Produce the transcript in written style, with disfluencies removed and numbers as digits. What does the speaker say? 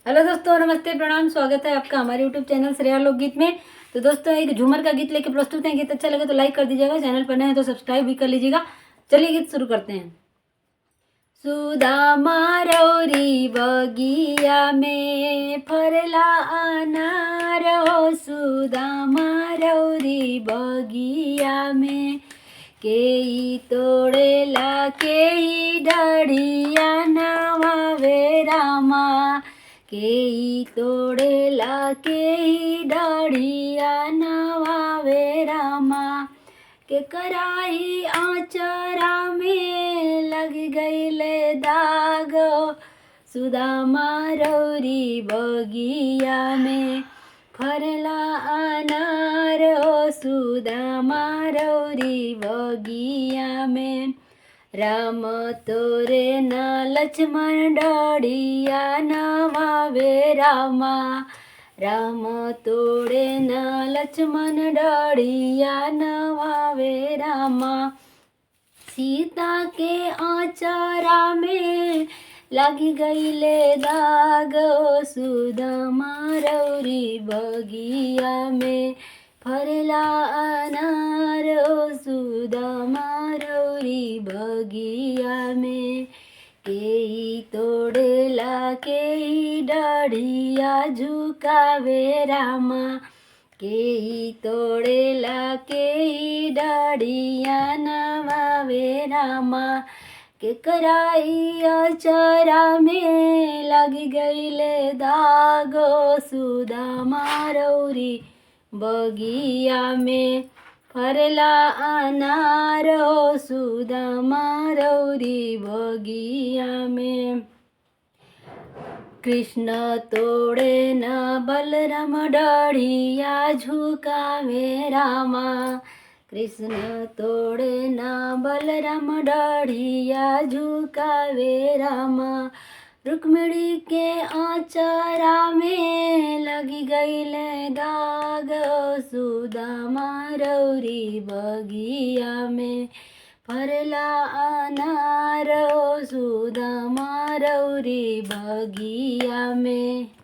Hello दोस्तों, नमस्ते, प्रणाम। स्वागत है आपका हमारे यूट्यूब चैनल श्रेया लोकगीत में। तो दोस्तों, एक झूमर का गीत लेके प्रस्तुत है। गीत अच्छा लगे तो लाइक कर दीजिएगा, चैनल पर नए हैं तो सब्सक्राइब भी कर लीजिएगा। चलिए गीत शुरू करते हैं। सुदामा रौरी बगिया में फरला अनार हो, सुदामा रौरी बगिया में केही तोड़ेला केही डढ़िया नवावे रामा, केही तोड़ेला केही डढ़िया नवावे रामा। के कराई आचरा में लग गईले दाग, सुदामा रौरी बगिया में फरला अनार हो, सुदामा रौरी बगिया में। राम तोरे न लक्ष्मण डढ़िया नवावे रामा, राम तोड़े न लक्ष्मण डढ़िया नवावे रामा। सीता के आचरा में लगी गईले दाग, सुदामा रौरी बगिया में फरला अनार, सुदामा रौरी बगिया में। केही तोड़ेला केही डढ़िया झुकावे रामा, केही तोड़ेला केही डढ़िया नवावे रामा। के कराई अचरा में लगी गईले दागो, सुदामा रौरी बगिया में फरला अनार हो, सुदामा रौरी बगिया में। कृष्ण तोड़े न बलराम डढ़िया झुकावे रामा, कृष्ण तोड़े न बलराम डढ़िया झुकावे रामा। रुक्मिणी के आचरा में लगी गईले दाग, सुदामा रौरी बगिया में फरला अनार, सुदामा रौरी बगिया में।